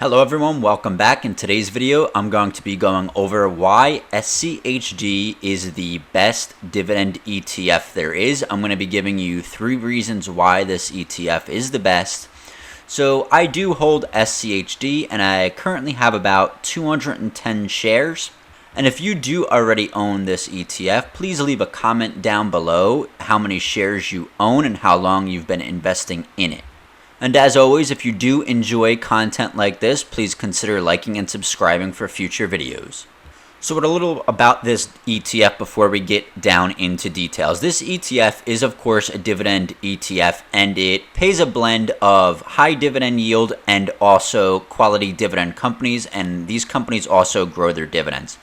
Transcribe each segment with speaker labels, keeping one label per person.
Speaker 1: Hello everyone, welcome back. In today's video, I'm going to be going over why SCHD is the best dividend ETF there is. I'm going to be giving you 3 reasons why this ETF is the best. So I do hold SCHD and I currently have about 210 shares. And if you do already own this ETF, please leave a comment down below how many shares you own and how long you've been investing in it. And as always, if you do enjoy content like this, please consider liking and subscribing for future videos. So a little about this ETF before we get down into details. This ETF is of course a dividend ETF and it pays a blend of high dividend yield and also quality dividend companies, and these companies also grow their dividends.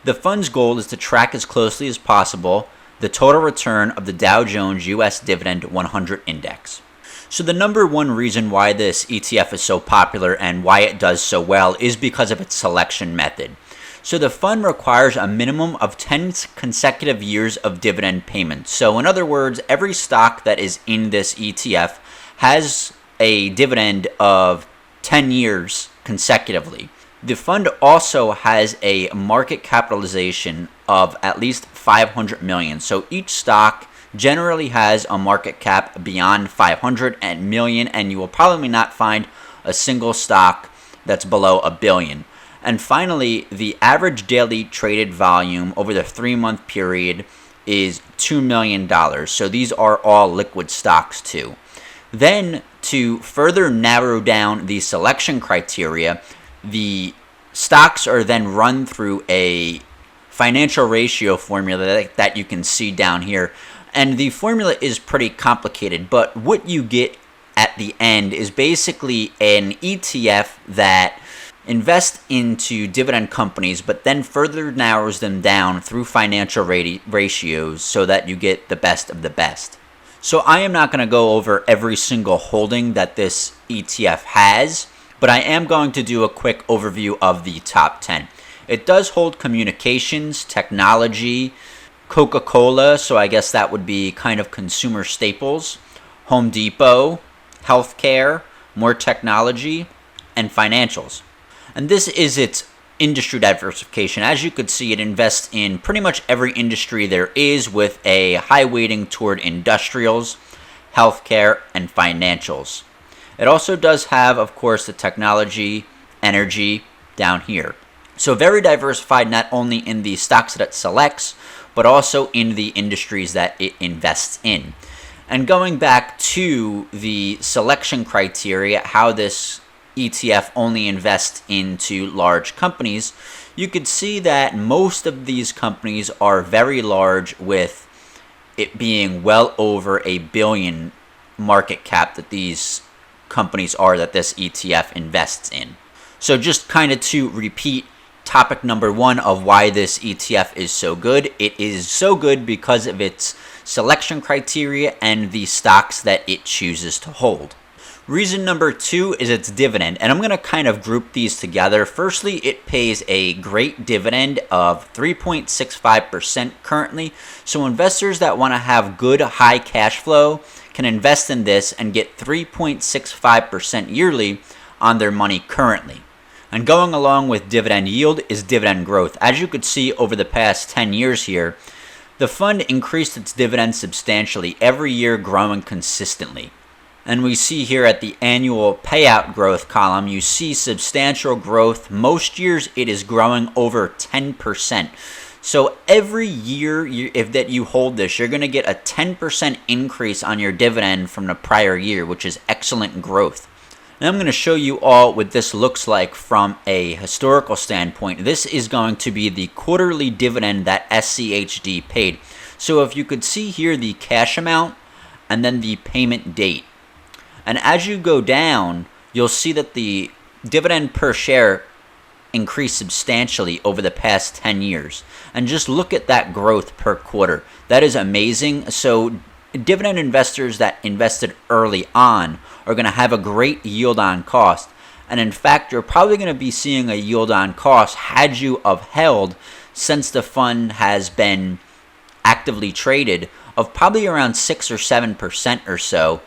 Speaker 1: The fund's goal is to track as closely as possible the total return of the Dow Jones US Dividend 100 Index. So the number one reason why this ETF is so popular and why it does so well is because of its selection method. So the fund requires a minimum of 10 consecutive years of dividend payments. So in other words, every stock that is in this ETF has a dividend of 10 years consecutively. The fund also has a market capitalization of at least 500 million. So each stock generally has a market cap beyond 500 million, and you will probably not find a single stock that's below $1 billion. And finally, the average daily traded volume over the 3-month period is $2 million. So these are all liquid stocks too. Then to further narrow down the selection criteria, the stocks are then run through a financial ratio formula that you can see down here. And the formula is pretty complicated, but what you get at the end is basically an ETF that invests into dividend companies, but then further narrows them down through financial ratios so that you get the best of the best. So I am not going to go over every single holding that this ETF has, but I am going to do a quick overview of the top 10. It does hold communications, technology, Coca-Cola, so I guess that would be kind of consumer staples, Home Depot, healthcare, more technology, and financials. And this is its industry diversification. As you could see, it invests in pretty much every industry there is, with a high weighting toward industrials, healthcare, and financials. It also does have, of course, the technology, energy down here. So very diversified, not only in the stocks that it selects, but also in the industries that it invests in. And going back to the selection criteria, how this ETF only invests into large companies, you could see that most of these companies are very large, with it being well over $1 billion market cap that these companies are that this ETF invests in. So just kind of to repeat, topic number 1 of why this ETF is so good. It is so good because of its selection criteria and the stocks that it chooses to hold. Reason number 2 is its dividend, and I'm going to kind of group these together. Firstly, it pays a great dividend of 3.65% currently, so investors that want to have good high cash flow can invest in this and get 3.65% yearly on their money currently. And going along with dividend yield is dividend growth. As you could see over the past 10 years here, the fund increased its dividends substantially, every year growing consistently. And we see here at the annual payout growth column, you see substantial growth. Most years it is growing over 10%. So every year if that you hold this, you're going to get a 10% increase on your dividend from the prior year, which is excellent growth. Now I'm going to show you all what this looks like from a historical standpoint. This is going to be the quarterly dividend that SCHD paid. So if you could see here the cash amount and then the payment date. And as you go down, you'll see that the dividend per share increased substantially over the past 10 years. And just look at that growth per quarter. That is amazing. So dividend investors that invested early on are going to have a great yield on cost. And in fact, you're probably going to be seeing a yield on cost had you have held, since the fund has been actively traded, of probably around 6 or 7% or so.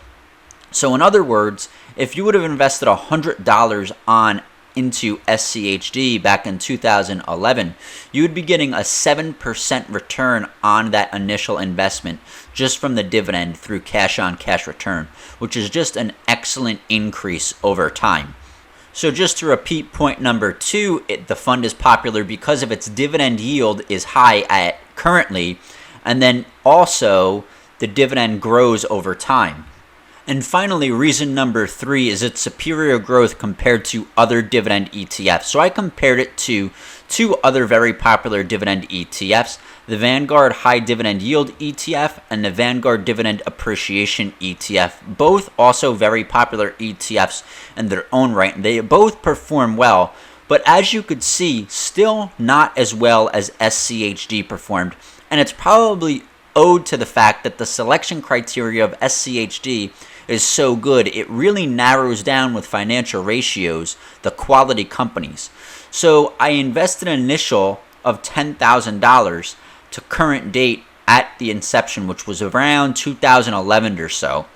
Speaker 1: So in other words, if you would have invested $100 on into SCHD back in 2011, you would be getting a 7% return on that initial investment just from the dividend through cash on cash return, which is just an excellent increase over time. So just to repeat point number 2, the fund is popular because of its dividend yield is high at currently, and then also the dividend grows over time. And finally, reason number 3 is its superior growth compared to other dividend ETFs. So I compared it to 2 other very popular dividend ETFs, the Vanguard High Dividend Yield ETF and the Vanguard Dividend Appreciation ETF, both also very popular ETFs in their own right, and they both perform well, but as you could see, still not as well as SCHD performed, and it's probably owed to the fact that the selection criteria of SCHD is so good, it really narrows down with financial ratios the quality companies. So I invested an initial of $10,000 to current date at the inception, which was around 2011 or so.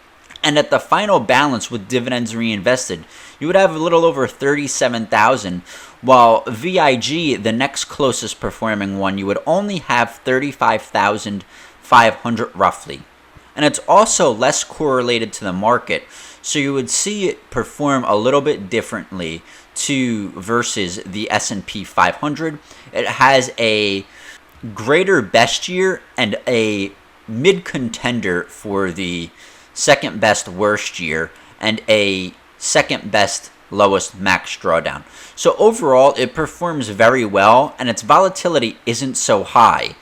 Speaker 1: And at the final balance with dividends reinvested, you would have a little over $37,000, while VIG, the next closest performing one, you would only have $35,500 roughly. And it's also less correlated to the market, so you would see it perform a little bit differently versus the S&P 500. It has a greater best year and a mid contender for the second best worst year and a second best lowest max drawdown. So overall, it performs very well and its volatility isn't so high.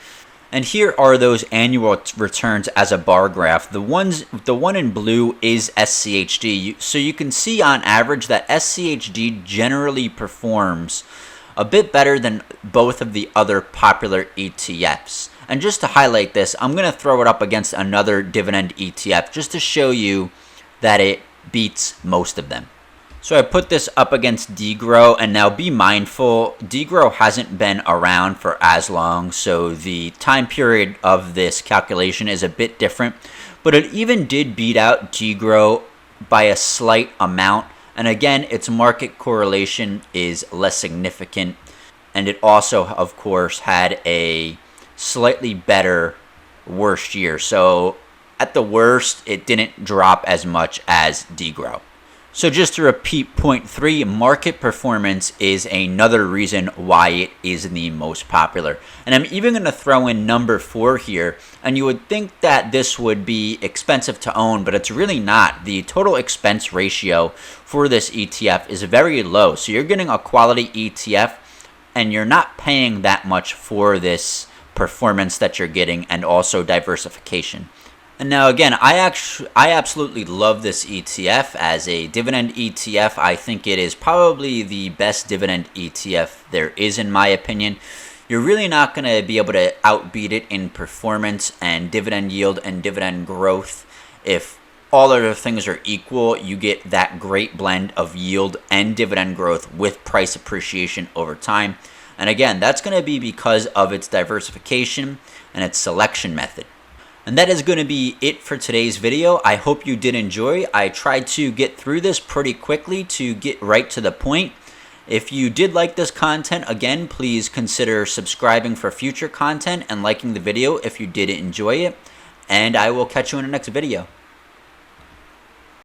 Speaker 1: And here are those annual returns as a bar graph. The one in blue is SCHD. So you can see on average that SCHD generally performs a bit better than both of the other popular ETFs. And just to highlight this, I'm going to throw it up against another dividend ETF just to show you that it beats most of them. So I put this up against DGRO, and now be mindful, DGRO hasn't been around for as long, so the time period of this calculation is a bit different, but it even did beat out DGRO by a slight amount, and again, its market correlation is less significant, and it also, of course, had a slightly better worst year, so at the worst, it didn't drop as much as DGRO. So just to repeat point 3, market performance is another reason why it is the most popular. And I'm even going to throw in number 4 here, and you would think that this would be expensive to own, but it's really not. The total expense ratio for this ETF is very low. So you're getting a quality ETF, and you're not paying that much for this performance that you're getting and also diversification. And now again, I absolutely love this ETF as a dividend ETF. I think it is probably the best dividend ETF there is, in my opinion. You're really not going to be able to outbeat it in performance and dividend yield and dividend growth. If all other things are equal, you get that great blend of yield and dividend growth with price appreciation over time. And again, that's going to be because of its diversification and its selection method. And that is going to be it for today's video. I hope you did enjoy. I tried to get through this pretty quickly to get right to the point. If you did like this content, again, please consider subscribing for future content and liking the video if you did enjoy it. And I will catch you in the next video.